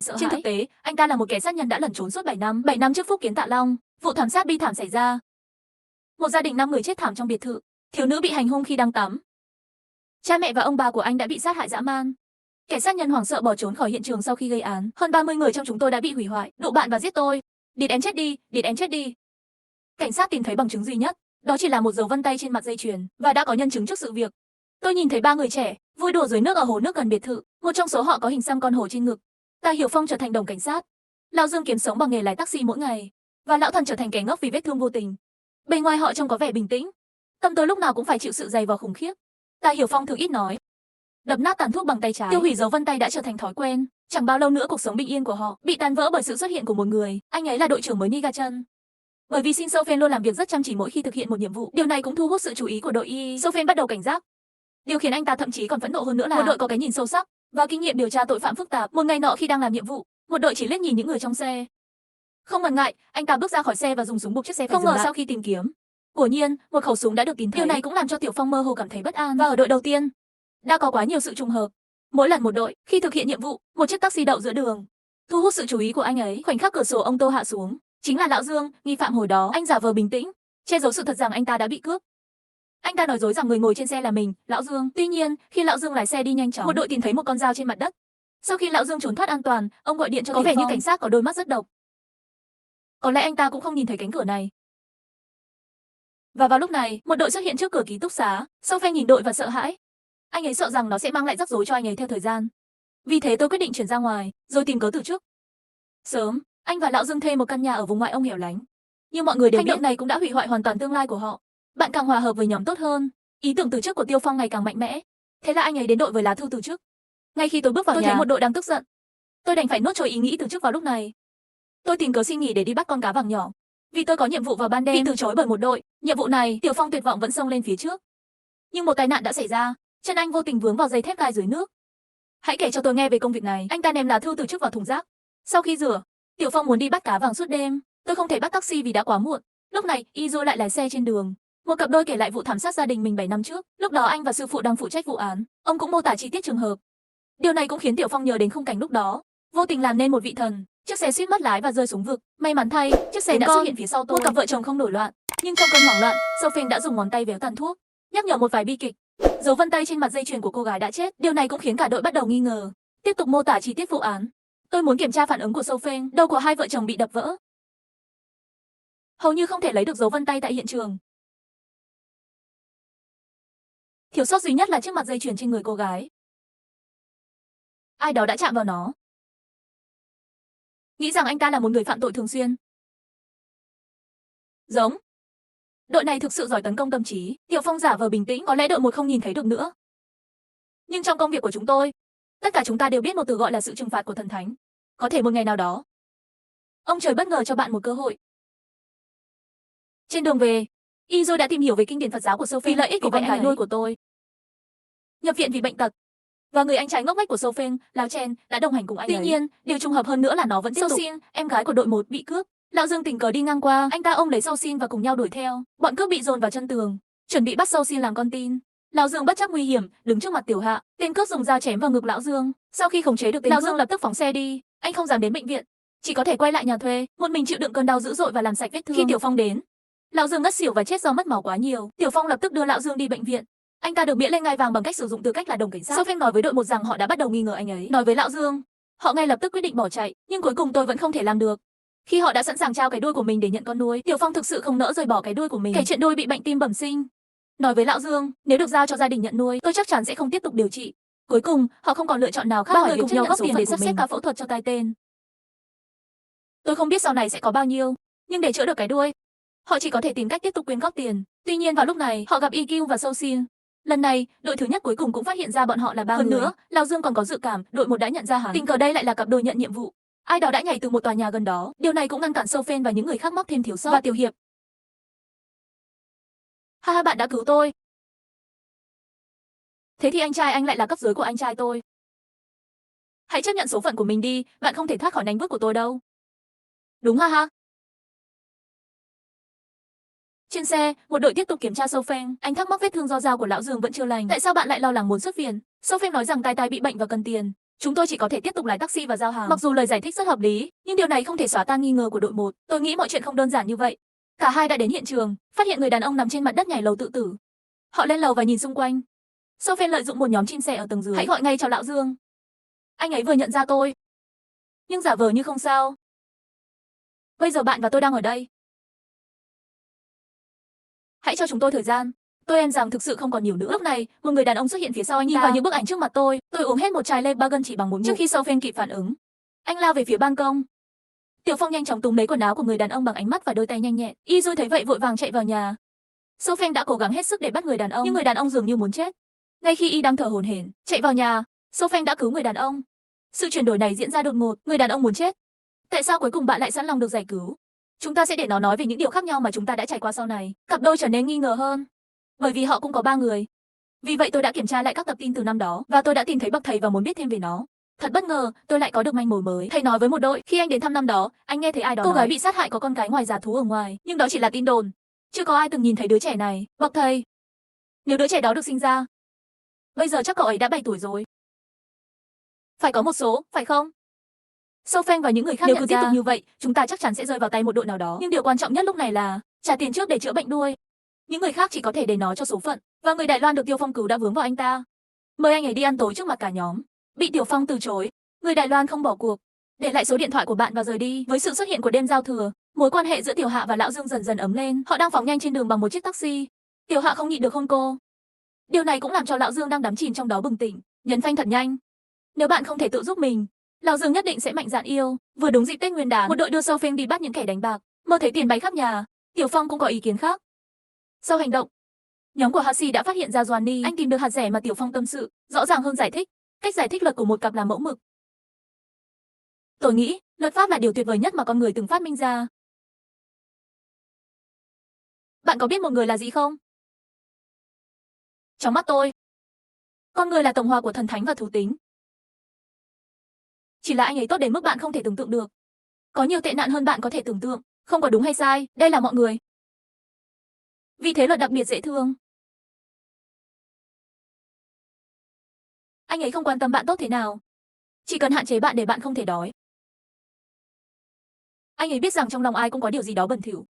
Trên thực tế, anh ta là một kẻ sát nhân đã lẩn trốn suốt 7 năm. 7 năm trước Phúc Kiến Tạ Long, vụ thảm sát bi thảm xảy ra. Một gia đình 5 người chết thảm trong biệt thự, thiếu nữ bị hành hung khi đang tắm. Cha mẹ và ông bà của anh đã bị sát hại dã man. Kẻ sát nhân hoảng sợ bỏ trốn khỏi hiện trường sau khi gây án. Hơn 30 người trong chúng tôi đã bị hủy hoại, đụng bạn và giết tôi. Địt em chết đi, địt em chết đi. Cảnh sát tìm thấy bằng chứng duy nhất, đó chỉ là một dấu vân tay trên mặt dây chuyền, và đã có nhân chứng trước sự việc. Tôi nhìn thấy 3 người trẻ vui đùa dưới nước ở hồ nước gần biệt thự, một trong số họ có hình xăm con hổ trên ngực. Tạ Hiểu Phong trở thành đồng cảnh sát, Lão Dương kiếm sống bằng nghề lái taxi mỗi ngày, và Lão Thần trở thành kẻ ngốc vì vết thương vô tình. Bề ngoài họ trông có vẻ bình tĩnh, tâm tôi lúc nào cũng phải chịu sự dày vò khủng khiếp. Tạ Hiểu Phong thường ít nói, đập nát tàn thuốc bằng tay trái, tiêu hủy dấu vân tay đã trở thành thói quen. Chẳng bao lâu nữa cuộc sống bình yên của họ bị tan vỡ bởi sự xuất hiện của một người, anh ấy là đội trưởng mới Niga Chân. Bởi vì Shin Sofen luôn làm việc rất chăm chỉ mỗi khi thực hiện một nhiệm vụ, điều này cũng thu hút sự chú ý của đội Y. Sofen bắt đầu cảnh giác. Điều khiến anh ta thậm chí còn phẫn nộ hơn nữa là một đội có cái nhìn sâu sắc và kinh nghiệm điều tra tội phạm phức tạp. Một ngày nọ khi đang làm nhiệm vụ, một đội chỉ liếc nhìn những người trong xe. Không ngần ngại, anh ta bước ra khỏi xe và dùng súng buộc chiếc xe phải dừng lại. Không ngờ sau khi tìm kiếm, quả nhiên một khẩu súng đã được tìm thấy. Điều này cũng làm cho Tiểu Phong mơ hồ cảm thấy bất an. Và ở đội đầu tiên, đã có quá nhiều sự trùng hợp. Mỗi lần một đội khi thực hiện nhiệm vụ, một chiếc taxi đậu giữa đường, thu hút sự chú ý của anh ấy. Khoảnh khắc cửa sổ ông tô hạ xuống, chính là Lão Dương, nghi phạm hồi đó. Anh giả vờ bình tĩnh, che giấu sự thật rằng anh ta đã bị cướp. Anh ta nói dối rằng người ngồi trên xe là mình, Lão Dương. Tuy nhiên, khi Lão Dương lái xe đi nhanh chóng, một đội tìm thấy một con dao trên mặt đất. Sau khi Lão Dương trốn thoát an toàn, ông gọi điện cho Có vẻ như cảnh sát có đôi mắt rất độc. Có lẽ anh ta cũng không nhìn thấy cánh cửa này. Và vào lúc này, một đội xuất hiện trước cửa ký túc xá. Sophie nhìn đội và sợ hãi. Anh ấy sợ rằng nó sẽ mang lại rắc rối cho anh ấy theo thời gian. Vì thế tôi quyết định chuyển ra ngoài, rồi tìm cớ từ trước. Sớm, anh và Lão Dương thuê một căn nhà ở vùng ngoại ô hẻo lánh. Nhưng mọi người đều biết hành động này cũng đã hủy hoại hoàn toàn tương lai của họ. Bạn càng hòa hợp với nhóm tốt hơn. Ý tưởng từ chức của Tiêu Phong ngày càng mạnh mẽ. Thế là anh ấy đến đội với lá thư từ chức. Ngay khi tôi bước vào nhà, tôi thấy một đội đang tức giận. Tôi đành phải nuốt trôi ý nghĩ từ chức vào lúc này. Tôi tìm cớ xin nghỉ để đi bắt con cá vàng nhỏ. Vì tôi có nhiệm vụ vào ban đêm. Bị từ chối bởi một đội, nhiệm vụ này, Tiểu Phong tuyệt vọng vẫn xông lên phía trước. Nhưng một tai nạn đã xảy ra, chân anh vô tình vướng vào dây thép gai dưới nước. Hãy kể cho tôi nghe về công việc này. Anh ta ném lá thư từ chức vào thùng rác. Sau khi rửa, Tiểu Phong muốn đi bắt cá vàng suốt đêm. Tôi không thể bắt taxi vì đã quá muộn. Lúc này, Izo lại lái xe trên đường. Một cặp đôi kể lại vụ thảm sát gia đình mình 7 năm trước. Lúc đó anh và sư phụ đang phụ trách vụ án. Ông cũng mô tả chi tiết trường hợp. Điều này cũng khiến Tiểu Phong nhớ đến khung cảnh lúc đó, vô tình làm nên một vị thần. Chiếc xe suýt mất lái và rơi xuống vực. May mắn thay, chiếc xe đã xuất hiện phía sau tôi. Một cặp vợ chồng không nổi loạn, nhưng trong cơn hoảng loạn, Sophie đã dùng ngón tay véo tàn thuốc, nhắc nhở một vài bi kịch. Dấu vân tay trên mặt dây chuyền của cô gái đã chết. Điều này cũng khiến cả đội bắt đầu nghi ngờ. Tiếp tục mô tả chi tiết vụ án. Tôi muốn kiểm tra phản ứng của Sophie. Đầu của hai vợ chồng bị đập vỡ. Hầu như không thể lấy được dấu vân tay tại hiện trường. Thiếu sót duy nhất là chiếc mặt dây chuyền trên người cô gái. Ai đó đã chạm vào nó. Nghĩ rằng anh ta là một người phạm tội thường xuyên. Giống. Đội này thực sự giỏi tấn công tâm trí. Tiểu Phong giả vờ bình tĩnh, có lẽ đội một không nhìn thấy được nữa. Nhưng trong công việc của chúng tôi, tất cả chúng ta đều biết một từ gọi là sự trừng phạt của thần thánh. Có thể một ngày nào đó, ông trời bất ngờ cho bạn một cơ hội. Trên đường về, Izo đã tìm hiểu về kinh điển Phật giáo của Sophie, lợi ích của con gái nuôi của tôi. Nhập viện vì bệnh tật. Và người anh trai ngốc nghếch của Sophie, Lão Chen, đã đồng hành cùng anh ấy. Tuy nhiên, điều trùng hợp hơn nữa là nó vẫn tiếp tục. Sophie, em gái của đội 1 bị cướp. Lão Dương tình cờ đi ngang qua, anh ta ôm lấy Sophie và cùng nhau đuổi theo. Bọn cướp bị dồn vào chân tường, chuẩn bị bắt Sophie làm con tin. Lão Dương bất chấp nguy hiểm, đứng trước mặt Tiểu Hạ. Tên cướp dùng dao chém vào ngực Lão Dương. Sau khi khống chế được tên cướp, Lão Dương lập tức phóng xe đi. Anh không dám đến bệnh viện, chỉ có thể quay lại nhà thuê, một mình chịu đựng cơn đau dữ dội và làm sạch vết thương. Khi Tiểu Phong đến, Lão Dương ngất xỉu và chết do mất máu quá nhiều. Tiểu Phong lập tức đưa Lão Dương đi bệnh viện. Anh ta được miễn lên ngai vàng bằng cách sử dụng tư cách là đồng cảnh sát. Sophie nói với đội 1 rằng họ đã bắt đầu nghi ngờ anh ấy. Nói với Lão Dương, họ ngay lập tức quyết định bỏ chạy, nhưng cuối cùng tôi vẫn không thể làm được. Khi họ đã sẵn sàng trao cái đuôi của mình để nhận con nuôi, Tiểu Phong thực sự không nỡ rời bỏ cái đuôi của mình. Kể chuyện đuôi bị bệnh tim bẩm sinh. Nói với Lão Dương, nếu được giao cho gia đình nhận nuôi, tôi chắc chắn sẽ không tiếp tục điều trị. Cuối cùng, họ không còn lựa chọn nào khác. Ba người cùng nhau góp tiền để sắp xếp ca phẫu thuật cho tai tên. Tôi không biết sau này sẽ có bao nhiêu, nhưng để chữa được cái đuôi, họ chỉ có thể tìm cách tiếp tục quyên góp tiền. Tuy nhiên vào lúc này, họ gặp EQ và Sophie. Lần này, đội thứ nhất cuối cùng cũng phát hiện ra bọn họ là 3 người. Hơn nữa, Lão Dương còn có dự cảm, đội 1 đã nhận ra hắn. Tình cờ đây lại là cặp đôi nhận nhiệm vụ. Ai đó đã nhảy từ một tòa nhà gần đó. Điều này cũng ngăn cản Sophie và những người khác móc thêm thiếu sót. Và Tiểu Hiệp. Ha, bạn đã cứu tôi. Thế thì anh trai anh lại là cấp dưới của anh trai tôi. Hãy chấp nhận số phận của mình đi, bạn không thể thoát khỏi nanh vuốt của tôi đâu. Đúng ha. Trên xe, một đội tiếp tục kiểm tra Sophie. Anh thắc mắc vết thương do dao của Lão Dương vẫn chưa lành. Tại sao bạn lại lo lắng muốn xuất viện? Sophie nói rằng tai bị bệnh và cần tiền. Chúng tôi chỉ có thể tiếp tục lái taxi và giao hàng. Mặc dù lời giải thích rất hợp lý, nhưng điều này không thể xóa tan nghi ngờ của đội 1. Tôi nghĩ mọi chuyện không đơn giản như vậy. Cả hai đã đến hiện trường, phát hiện người đàn ông nằm trên mặt đất nhảy lầu tự tử. Họ lên lầu và nhìn xung quanh. Sophie lợi dụng một nhóm chim sẻ ở tầng dưới. Hãy gọi ngay cho lão Dương. Anh ấy vừa nhận ra tôi, nhưng giả vờ như không sao. Bây giờ bạn và tôi đang ở đây. Hãy cho chúng tôi thời gian. Tôi em rằng thực sự không còn nhiều nữa. Lúc này, một người đàn ông xuất hiện phía sau anh ta. Nhìn vào những bức ảnh trước mặt tôi uống hết một chai Le Bagan chỉ bằng một ngụm. Trước khi Sophie kịp phản ứng, anh lao về phía ban công. Tiểu Phong nhanh chóng túm lấy quần áo của người đàn ông bằng ánh mắt và đôi tay nhanh nhẹn. Y Dui thấy vậy vội vàng chạy vào nhà. Sophie đã cố gắng hết sức để bắt người đàn ông, nhưng người đàn ông dường như muốn chết. Ngay khi y đang thở hổn hển, chạy vào nhà, Sophie đã cứu người đàn ông. Sự chuyển đổi này diễn ra đột ngột, người đàn ông muốn chết. Tại sao cuối cùng bạn lại sẵn lòng được giải cứu? Chúng ta sẽ để nó nói về những điều khác nhau mà chúng ta đã trải qua sau này. Cặp đôi trở nên nghi ngờ hơn, bởi vì họ cũng có 3 người. Vì vậy tôi đã kiểm tra lại các tập tin từ năm đó và tôi đã tìm thấy bậc thầy và muốn biết thêm về nó. Thật bất ngờ, tôi lại có được manh mối mới. Thầy nói với một đội, khi anh đến thăm năm đó, anh nghe thấy ai đó cô gái bị sát hại có con cái ngoài giả thú ở ngoài, nhưng đó chỉ là tin đồn. Chưa có ai từng nhìn thấy đứa trẻ này. Bậc thầy, nếu đứa trẻ đó được sinh ra, bây giờ chắc cậu ấy đã 7 tuổi rồi. Phải có một số, phải không? Sophie và những người khác nếu cứ tiếp tục như vậy, chúng ta chắc chắn sẽ rơi vào tay một đội nào đó. Nhưng điều quan trọng nhất lúc này là trả tiền trước để chữa bệnh đuôi. Những người khác chỉ có thể để nó cho số phận. Và người Đài Loan được Tiêu Phong cứu đã vướng vào anh ta. Mời anh ấy đi ăn tối trước mặt cả nhóm. Bị Tiểu Phong từ chối. Người Đài Loan không bỏ cuộc. Để lại số điện thoại của bạn và rời đi. Với sự xuất hiện của đêm giao thừa, mối quan hệ giữa Tiểu Hạ và Lão Dương dần dần ấm lên. Họ đang phóng nhanh trên đường bằng một chiếc taxi. Tiểu Hạ không nhịn được hôn cô. Điều này cũng làm cho Lão Dương đang đắm chìm trong đó bừng tỉnh. Nhấn phanh thật nhanh. Nếu bạn không thể tự giúp mình, Lão Dương nhất định sẽ mạnh dạn yêu. Vừa đúng dịp Tết Nguyên đán, một đội đưa Sophie đi bắt những kẻ đánh bạc. Mơ thấy tiền bay khắp nhà. Tiểu Phong cũng có ý kiến khác. Sau hành động, nhóm của Hashi đã phát hiện ra Johnny. Anh tìm được hạt rẻ mà Tiểu Phong tâm sự, rõ ràng hơn giải thích. Cách giải thích luật của một cặp là mẫu mực. Tôi nghĩ, luật pháp là điều tuyệt vời nhất mà con người từng phát minh ra. Bạn có biết một người là gì không? Trong mắt tôi, con người là tổng hòa của thần thánh và thú tính. Chỉ là anh ấy tốt đến mức bạn không thể tưởng tượng được. Có nhiều tệ nạn hơn bạn có thể tưởng tượng. Không có đúng hay sai, đây là mọi người. Vì thế luật đặc biệt dễ thương. Anh ấy không quan tâm bạn tốt thế nào. Chỉ cần hạn chế bạn để bạn không thể đói. Anh ấy biết rằng trong lòng ai cũng có điều gì đó bẩn thỉu.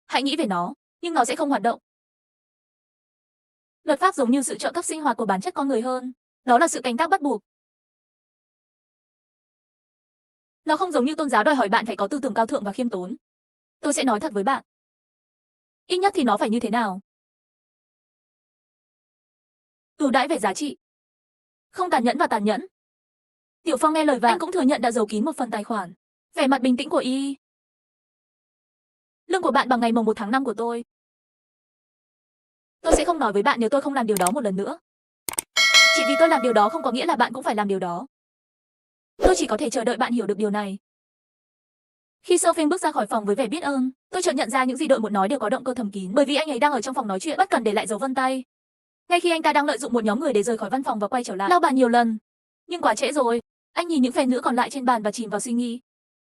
Hãy nghĩ về nó, nhưng nó sẽ không hoạt động. Luật pháp giống như sự trợ cấp sinh hoạt của bản chất con người hơn. Đó là sự canh tác bắt buộc. Nó không giống như tôn giáo đòi hỏi bạn phải có tư tưởng cao thượng và khiêm tốn. Tôi sẽ nói thật với bạn. Ít nhất thì nó phải như thế nào? Ưu đãi về giá trị. Không tàn nhẫn và tàn nhẫn. Tiểu Phong nghe lời và anh cũng thừa nhận đã giấu kín một phần tài khoản. Vẻ mặt bình tĩnh của y. Lương của bạn bằng ngày mồng 1 tháng 5 của tôi. Tôi sẽ không nói với bạn nếu tôi không làm điều đó một lần nữa. Chỉ vì tôi làm điều đó không có nghĩa là bạn cũng phải làm điều đó. Tôi chỉ có thể chờ đợi bạn hiểu được điều này. Khi Sophie bước ra khỏi phòng với vẻ biết ơn, tôi chợt nhận ra những gì đội một nói đều có động cơ thầm kín, bởi vì anh ấy đang ở trong phòng nói chuyện, bất cần để lại dấu vân tay. Ngay khi anh ta đang lợi dụng một nhóm người để rời khỏi văn phòng và quay trở lại, lau bàn nhiều lần. Nhưng quá trễ rồi. Anh nhìn những phèn nữa còn lại trên bàn và chìm vào suy nghĩ.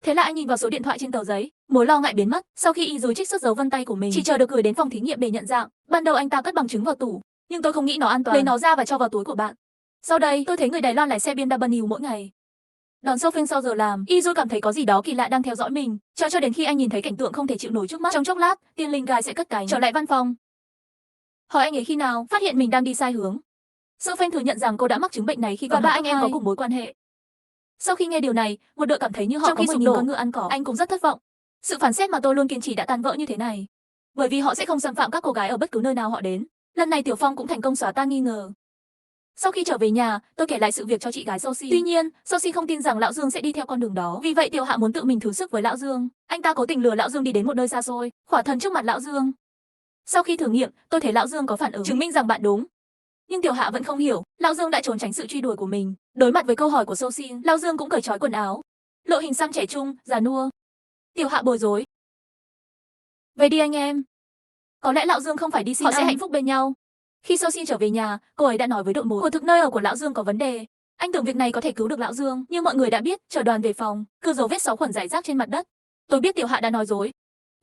Thế là anh nhìn vào số điện thoại trên tờ giấy, mối lo ngại biến mất. Sau khi y rồi trích xuất dấu vân tay của mình, chỉ chờ được gửi đến phòng thí nghiệm để nhận dạng. Ban đầu anh ta cất bằng chứng vào tủ, nhưng tôi không nghĩ nó an toàn. Lấy nó ra và cho vào túi của bạn. Sau đây, tôi thấy người Đài Loan lái xe BMW mỗi ngày. Đón Sophie sau giờ làm, y rồi cảm thấy có gì đó kỳ lạ đang theo dõi mình, cho đến khi anh nhìn thấy cảnh tượng không thể chịu nổi trước mắt. Trong chốc lát, tiên linh gai sẽ cất cánh trở lại văn phòng. Hỏi anh ấy khi nào phát hiện mình đang đi sai hướng. Sophie thừa nhận rằng cô đã mắc chứng bệnh này khi còn ba anh em có cùng mối quan hệ. Sau khi nghe điều này, một đội cảm thấy như họ có 10.000 con ngựa ăn cỏ. Anh cũng rất thất vọng. Sự phán xét mà tôi luôn kiên trì đã tan vỡ như thế này. Bởi vì họ sẽ không xâm phạm các cô gái ở bất cứ nơi nào họ đến. Lần này Tiểu Phong cũng thành công xóa tan nghi ngờ. Sau khi trở về nhà, tôi kể lại sự việc cho chị gái Sophie. Tuy nhiên, Sophie không tin rằng Lão Dương sẽ đi theo con đường đó. Vì vậy Tiểu Hạ muốn tự mình thử sức với Lão Dương. Anh ta cố tình lừa Lão Dương đi đến một nơi xa xôi, khỏa thân trước mặt Lão Dương. Sau khi thử nghiệm, tôi thấy Lão Dương có phản ứng, chứng minh rằng bạn đúng. Nhưng Tiểu Hạ vẫn không hiểu, Lão Dương đã trốn tránh sự truy đuổi của mình. Đối mặt với câu hỏi của Sophie, Lão Dương cũng cởi trói quần áo. Lộ hình xăm trẻ trung, già nua. Tiểu Hạ bối rối. Về đi anh em. Có lẽ Lão Dương không phải đi xin, họ sẽ hạnh phúc bên nhau. Khi Sophie trở về nhà, cô ấy đã nói với đội 1, quả thực nơi ở của Lão Dương có vấn đề. Anh tưởng việc này có thể cứu được Lão Dương, nhưng mọi người đã biết, chở đoàn về phòng, cứ dấu vết 6 khuẩn rải rác trên mặt đất. Tôi biết Tiểu Hạ đã nói dối.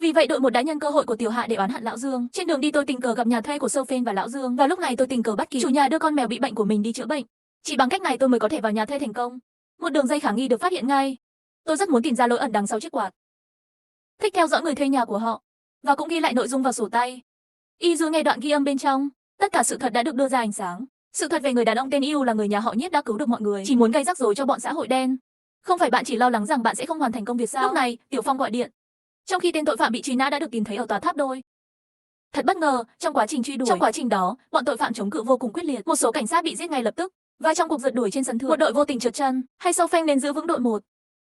Vì vậy đội 1 đã nhân cơ hội của Tiểu Hạ để oán hận Lão Dương. Trên đường đi tôi tình cờ gặp nhà thuê của Sophie và Lão Dương, và lúc này tôi tình cờ bắt kịp chủ nhà đưa con mèo bị bệnh của mình đi chữa bệnh. Chỉ bằng cách này tôi mới có thể vào nhà thuê thành công. Một đường dây khả nghi được phát hiện ngay. Tôi rất muốn tìm ra lối ẩn đằng sau chiếc quạt. Thích theo dõi người thuê nhà của họ và cũng ghi lại nội dung vào sổ tay. Izu nghe đoạn ghi âm bên trong, tất cả sự thật đã được đưa ra ánh sáng. Sự thật về người đàn ông tên Yu là người nhà họ Nhiếp đã cứu được mọi người, chỉ muốn gây rắc rối cho bọn xã hội đen. Không phải bạn chỉ lo lắng rằng bạn sẽ không hoàn thành công việc sao? Lúc này, Tiểu Phong gọi điện. Trong khi tên tội phạm bị truy nã đã được tìm thấy ở tòa tháp đôi. Thật bất ngờ, trong quá trình truy đuổi, trong quá trình đó, bọn tội phạm chống cự vô cùng quyết liệt. Một số cảnh sát bị giết ngay lập tức, và trong cuộc rượt đuổi trên sân thượng, một đội vô tình trượt chân, hay Sâu Phanh nên giữ vững đội 1.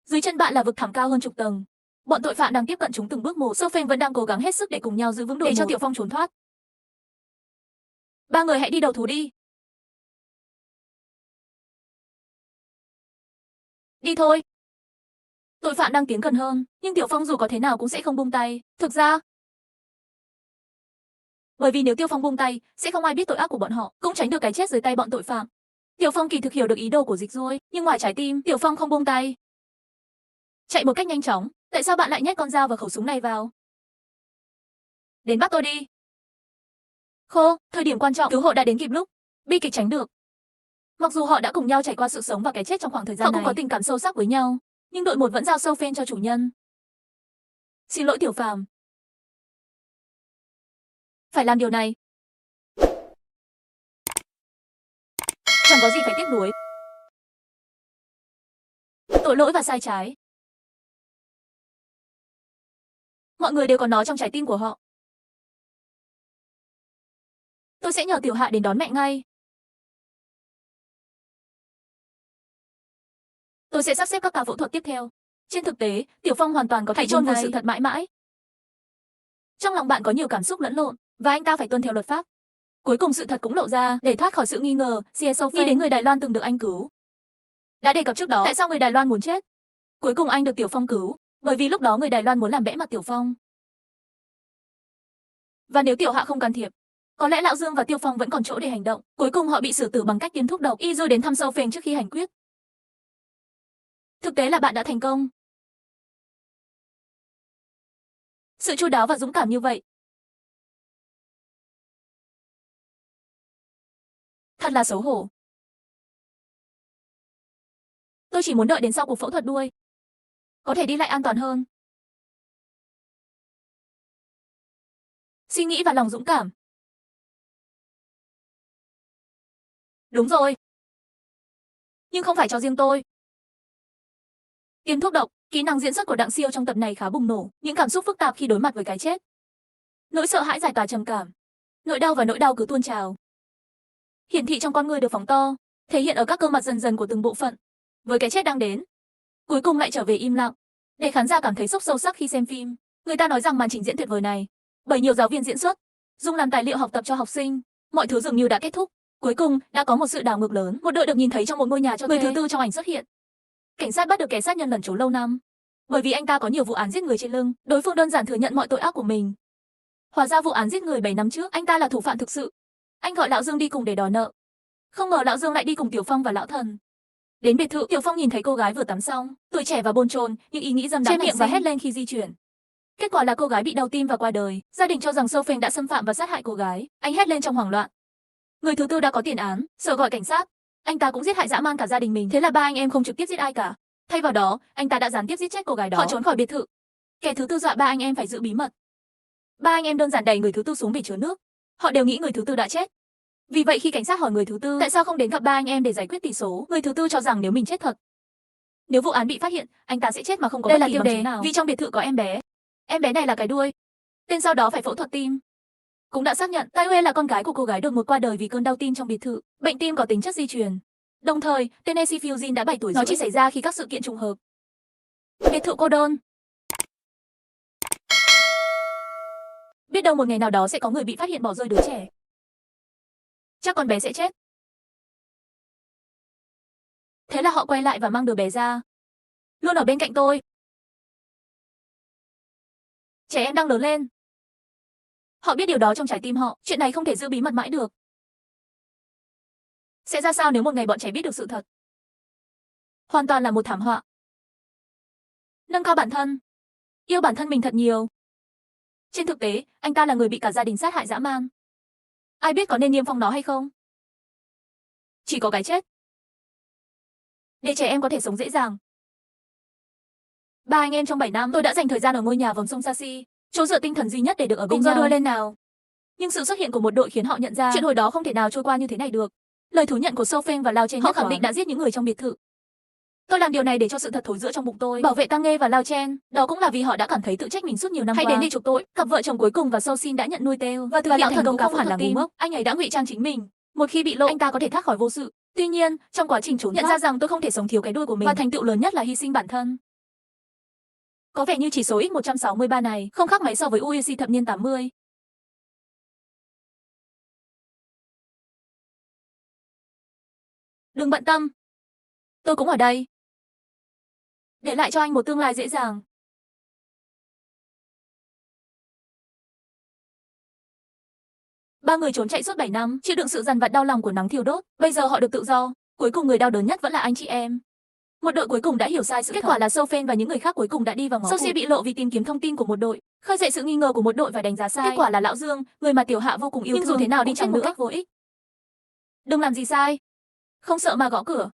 Dưới chân bạn là vực thẳm cao hơn chục tầng. Bọn tội phạm đang tiếp cận chúng từng bước một. Sâu Phanh vẫn đang cố gắng hết sức để cùng nhau giữ vững đội 1 để cho Tiểu Phong trốn thoát. Ba người hãy đi đầu thú đi. Đi thôi. Tội phạm đang tiến gần hơn, nhưng Tiểu Phong dù có thế nào cũng sẽ không buông tay. Thực ra, bởi vì nếu Tiểu Phong buông tay, sẽ không ai biết tội ác của bọn họ, cũng tránh được cái chết dưới tay bọn tội phạm. Tiểu Phong kỳ thực hiểu được ý đồ của Dịch Ruôi, nhưng ngoài trái tim, Tiểu Phong không buông tay. Chạy một cách nhanh chóng, tại sao bạn lại nhét con dao và khẩu súng này vào? Đến bắt tôi đi. Khô, thời điểm quan trọng, cứu hộ đã đến kịp lúc. Bi kịch tránh được. Mặc dù họ đã cùng nhau trải qua sự sống và cái chết trong khoảng thời gian này, họ cũng có tình cảm sâu sắc với nhau, nhưng đội 1 vẫn giao Sâu Phanh cho chủ nhân. Xin lỗi Tiểu Phàm. Phải làm điều này. Chẳng có gì phải tiếc nuối. Tội lỗi và sai trái. Mọi người đều có nó trong trái tim của họ. Tôi sẽ nhờ Tiểu Hạ đến đón mẹ ngay. Tôi sẽ sắp xếp các ca phẫu thuật tiếp theo. Trên thực tế, Tiểu Phong hoàn toàn có thể chôn vùi sự thật mãi mãi. Trong lòng bạn có nhiều cảm xúc lẫn lộn, và anh ta phải tuân theo luật pháp. Cuối cùng sự thật cũng lộ ra, để thoát khỏi sự nghi ngờ, Sâu Phanh nghĩ đến người Đài Loan từng được anh cứu. Đã đề cập trước đó, tại sao người Đài Loan muốn chết? Cuối cùng anh được Tiểu Phong cứu, bởi vì lúc đó người Đài Loan muốn làm bẽ mặt Tiểu Phong. Và nếu Tiểu Hạ không can thiệp, có lẽ Lão Dương và Tiêu Phong vẫn còn chỗ để hành động. Cuối cùng họ bị xử tử bằng cách tiêm thuốc độc. Izu đến thăm Sâu Phanh trước khi hành quyết. Thực tế là bạn đã thành công. Sự chu đáo và dũng cảm như vậy. Thật là xấu hổ. Tôi chỉ muốn đợi đến sau cuộc phẫu thuật đuôi. Có thể đi lại an toàn hơn. Suy nghĩ và lòng dũng cảm. Đúng rồi. Nhưng không phải cho riêng tôi. Tiêm thuốc độc, kỹ năng diễn xuất của Đặng Siêu trong tập này khá bùng nổ, những cảm xúc phức tạp khi đối mặt với cái chết. Nỗi sợ hãi giải tỏa trầm cảm, nỗi đau và nỗi đau cứ tuôn trào. Hiển thị trong con người được phóng to, thể hiện ở các cơ mặt dần dần của từng bộ phận. Với cái chết đang đến, cuối cùng lại trở về im lặng, để khán giả cảm thấy sốc sâu sắc khi xem phim. Người ta nói rằng màn trình diễn tuyệt vời này, bởi nhiều giáo viên diễn xuất, dùng làm tài liệu học tập cho học sinh, mọi thứ dường như đã kết thúc. Cuối cùng, đã có một sự đảo ngược lớn, một đội được nhìn thấy trong một ngôi nhà cho thuê. Người thứ tư trong ảnh xuất hiện. Cảnh sát bắt được kẻ sát nhân lẩn trốn lâu năm, bởi vì anh ta có nhiều vụ án giết người trên lưng, đối phương đơn giản thừa nhận mọi tội ác của mình. Hóa ra vụ án giết người 7 năm trước, anh ta là thủ phạm thực sự. Anh gọi Lão Dương đi cùng để đòi nợ. Không ngờ Lão Dương lại đi cùng Tiểu Phong và Lão Thần. Đến biệt thự, Tiểu Phong nhìn thấy cô gái vừa tắm xong, tuổi trẻ và bồn chồn, những ý nghĩ dâm đãng miệng và hét lên khi di chuyển. Kết quả là cô gái bị đau tim và qua đời. Gia đình cho rằng Sâu Phanh đã xâm phạm và sát hại cô gái. Anh hét lên trong hoảng loạn. Người thứ tư đã có tiền án, sợ gọi cảnh sát. Anh ta cũng giết hại dã man cả gia đình mình. Thế là ba anh em không trực tiếp giết ai cả. Thay vào đó, anh ta đã gián tiếp giết chết cô gái đó. Họ trốn khỏi biệt thự. Kẻ thứ tư dọa ba anh em phải giữ bí mật. Ba anh em đơn giản đẩy người thứ tư xuống bể chứa nước. Họ đều nghĩ người thứ tư đã chết. Vì vậy khi cảnh sát hỏi người thứ tư tại sao không đến gặp ba anh em để giải quyết tỷ số, người thứ tư cho rằng nếu mình chết thật, nếu vụ án bị phát hiện, anh ta sẽ chết mà không có bất kỳ bằng chứng nào. Vì trong biệt thự có em bé. Em bé này là cái đuôi. Tên sau đó phải phẫu thuật tim. Cũng đã xác nhận Tai Uê là con gái của cô gái đột ngột qua đời vì cơn đau tim trong biệt thự. Bệnh tim có tính chất di truyền. Đồng thời, tên Esi Fujin đã 7 tuổi. Nó chỉ xảy ra khi các sự kiện trùng hợp. Biệt thự cô đơn. Biết đâu một ngày nào đó sẽ có người bị phát hiện bỏ rơi đứa trẻ. Chắc con bé sẽ chết. Thế là họ quay lại và mang đứa bé ra. Luôn ở bên cạnh tôi. Trẻ em đang lớn lên. Họ biết điều đó trong trái tim họ, chuyện này không thể giữ bí mật mãi được. Sẽ ra sao nếu một ngày bọn trẻ biết được sự thật? Hoàn toàn là một thảm họa. Nâng cao bản thân. Yêu bản thân mình thật nhiều. Trên thực tế, anh ta là người bị cả gia đình sát hại dã man. Ai biết có nên niêm phong nó hay không? Chỉ có cái chết. để trẻ em có thể sống dễ dàng. Ba anh em trong 7 năm, tôi đã dành thời gian ở ngôi nhà vòng sông Sashi, chỗ dựa tinh thần duy nhất để được ở bên nhau. Cùng giơ đôi lên nào. Nhưng sự xuất hiện của một đội khiến họ nhận ra chuyện hồi đó không thể nào trôi qua như thế này được. Lời thú nhận của Sophie và Lao Chen họ khẳng định đã giết những người trong biệt thự. Tôi làm điều này để cho sự thật thối rữa trong bụng tôi. Bảo vệ Tăng Nghê và Lao Chen, đó cũng là vì họ đã cảm thấy tự trách mình suốt nhiều năm qua. Hãy đến để trục tội. Cặp vợ chồng cuối cùng và Sosin đã nhận nuôi Teo và thực hiện thành công cáo hẳn là ngu ngốc. Anh ấy đã ngụy trang chính mình. Một khi bị lộ, anh ta có thể thoát khỏi vô sự. Tuy nhiên, trong quá trình trốn thoát, nhận ra rằng tôi không thể sống thiếu cái đuôi của mình và thành tựu lớn nhất là hy sinh bản thân. Có vẻ như chỉ số X163 này không khác mấy so với UEC thập niên 80. Đừng bận tâm. Tôi cũng ở đây. Để lại cho anh một tương lai dễ dàng. Ba người trốn chạy suốt 7 năm, chịu đựng sự dằn vặt đau lòng của nắng thiêu đốt. Bây giờ họ được tự do. Cuối cùng người đau đớn nhất vẫn là anh chị em. Một đội cuối cùng đã hiểu sai sự thật. Kết quả là Sophie và những người khác cuối cùng đã đi vào ngõ cụt. Sophie bị lộ vì tìm kiếm thông tin của một đội, khơi dậy sự nghi ngờ của một đội và đánh giá sai. Kết quả là Lão Dương, người mà Tiểu Hạ vô cùng yêu thương, nhưng dù thế nào đi chăng nữa, cách vô ích. Đừng làm gì sai. Không sợ mà gõ cửa.